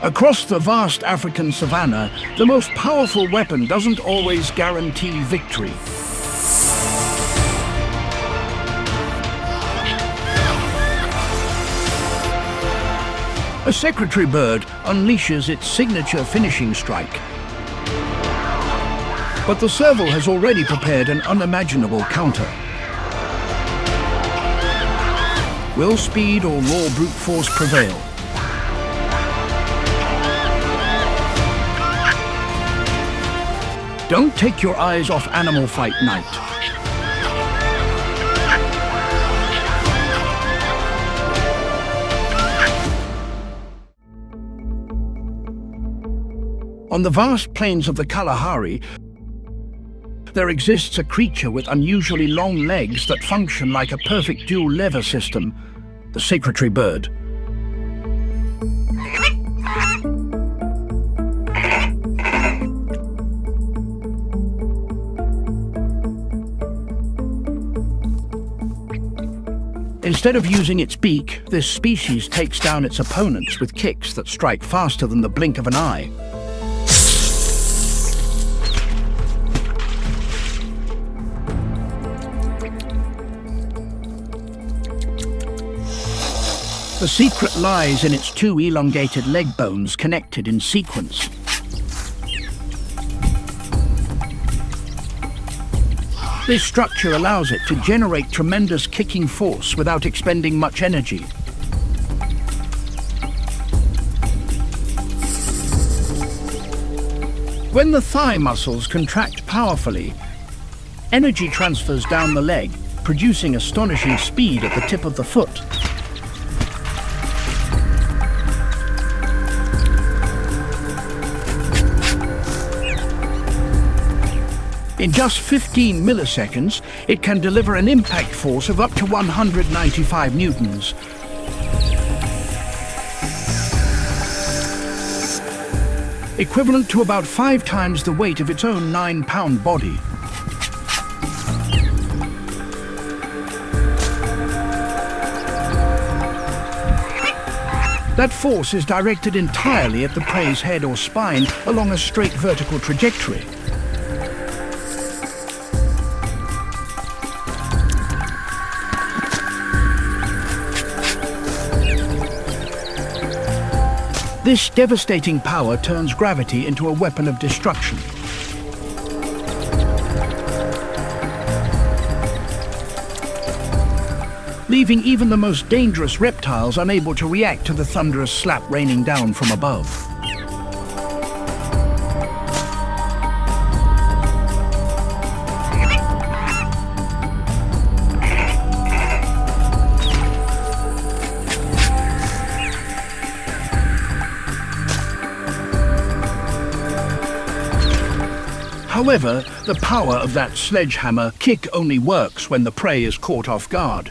Across the vast African savannah, the most powerful weapon doesn't always guarantee victory. A secretary bird unleashes its signature finishing strike. But the serval has already prepared an unimaginable counter. Will speed or raw brute force prevail? Don't take your eyes off Animal Fight Night. On the vast plains of the Kalahari, there exists a creature with unusually long legs that function like a perfect dual lever system, the secretary bird. Instead of using its beak, this species takes down its opponents with kicks that strike faster than the blink of an eye. The secret lies in its two elongated leg bones connected in sequence. This structure allows it to generate tremendous kicking force without expending much energy. When the thigh muscles contract powerfully, energy transfers down the leg, producing astonishing speed at the tip of the foot. In just 15 milliseconds, it can deliver an impact force of up to 195 newtons. Equivalent to about 5 times the weight of its own 9-pound body. That force is directed entirely at the prey's head or spine along a straight vertical trajectory. This devastating power turns gravity into a weapon of destruction. Leaving even the most dangerous reptiles unable to react to the thunderous slap raining down from above. However, the power of that sledgehammer kick only works when the prey is caught off guard.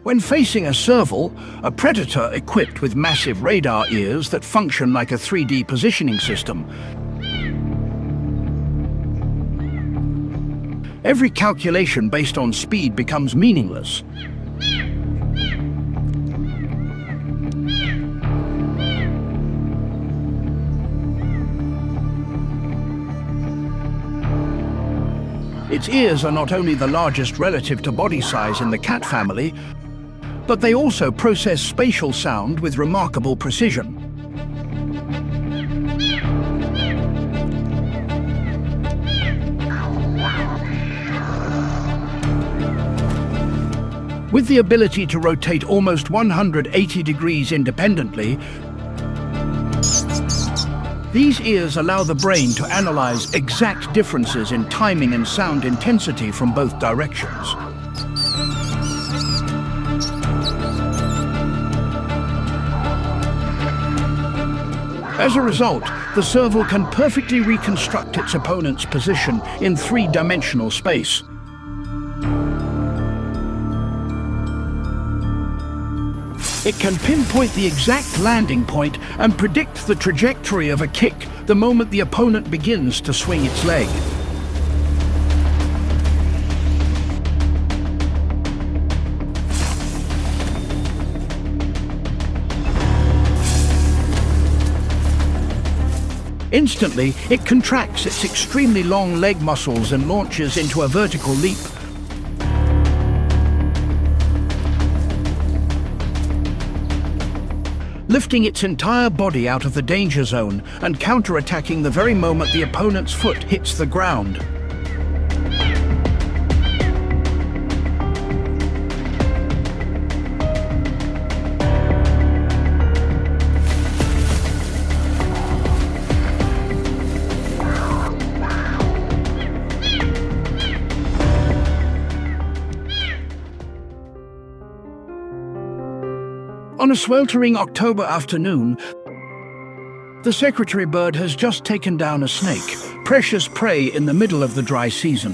When facing a serval, a predator equipped with massive radar ears that function like a 3D positioning system, every calculation based on speed becomes meaningless. Its ears are not only the largest relative to body size in the cat family, but they also process spatial sound with remarkable precision. With the ability to rotate almost 180 degrees independently, these ears allow the brain to analyze exact differences in timing and sound intensity from both directions. As a result, the serval can perfectly reconstruct its opponent's position in 3-dimensional space. It can pinpoint the exact landing point and predict the trajectory of a kick the moment the opponent begins to swing its leg. Instantly, it contracts its extremely long leg muscles and launches into a vertical leap. Lifting its entire body out of the danger zone and counter-attacking the very moment the opponent's foot hits the ground. On a sweltering October afternoon, the secretary bird has just taken down a snake, precious prey in the middle of the dry season.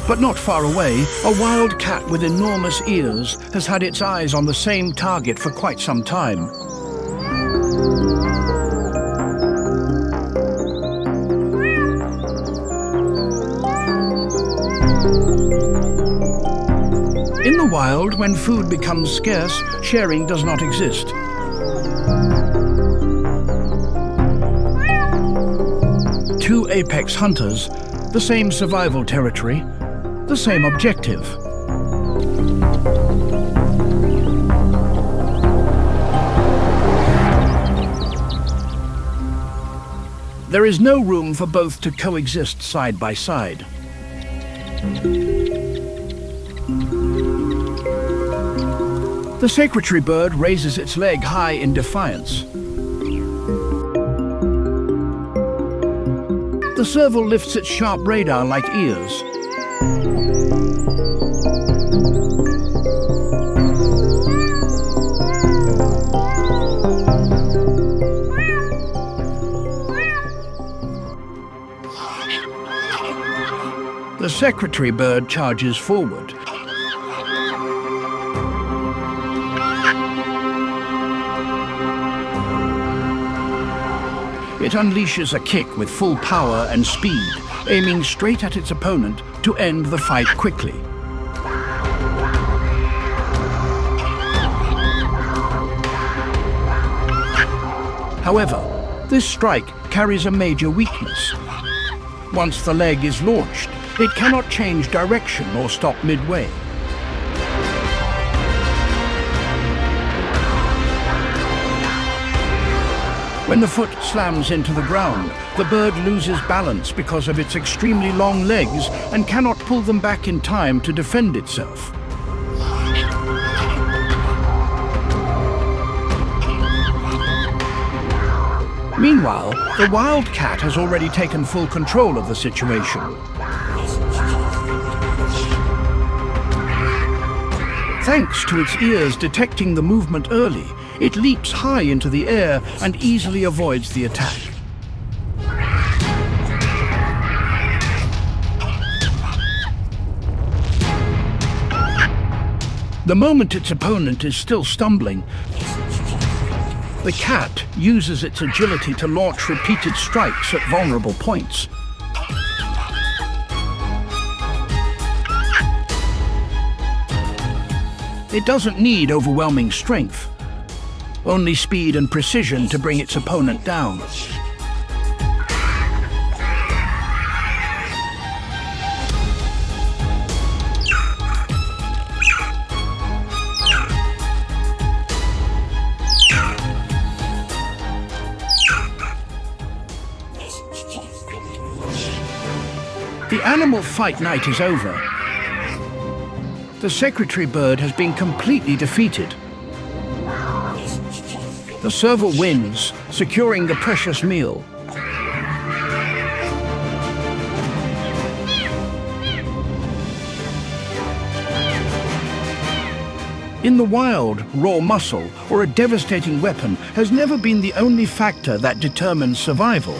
But not far away, a wild cat with enormous ears has had its eyes on the same target for quite some time. In the wild, when food becomes scarce, sharing does not exist. Two apex hunters, the same survival territory, the same objective. There is no room for both to coexist side by side. The secretary bird raises its leg high in defiance. The serval lifts its sharp radar-like ears. The secretary bird charges forward. It unleashes a kick with full power and speed, aiming straight at its opponent to end the fight quickly. However, this strike carries a major weakness. Once the leg is launched, it cannot change direction or stop midway. When the foot slams into the ground, the bird loses balance because of its extremely long legs and cannot pull them back in time to defend itself. Meanwhile, the wild cat has already taken full control of the situation. Thanks to its ears detecting the movement early, it leaps high into the air and easily avoids the attack. The moment its opponent is still stumbling, the cat uses its agility to launch repeated strikes at vulnerable points. It doesn't need overwhelming strength, only speed and precision to bring its opponent down. The animal fight night is over. The secretary bird has been completely defeated. The serval wins, securing the precious meal. In the wild, raw muscle or a devastating weapon has never been the only factor that determines survival.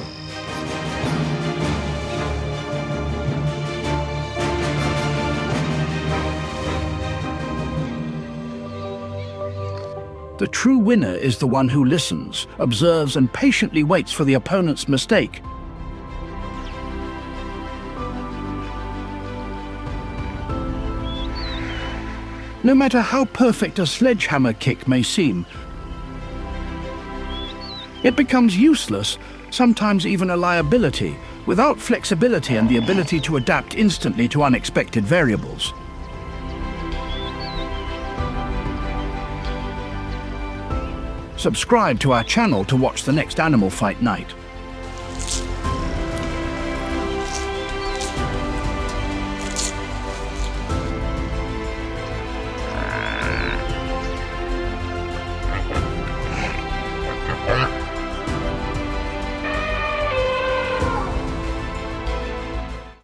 The true winner is the one who listens, observes, and patiently waits for the opponent's mistake. No matter how perfect a sledgehammer kick may seem, it becomes useless, sometimes even a liability, without flexibility and the ability to adapt instantly to unexpected variables. Subscribe to our channel to watch the next animal fight night.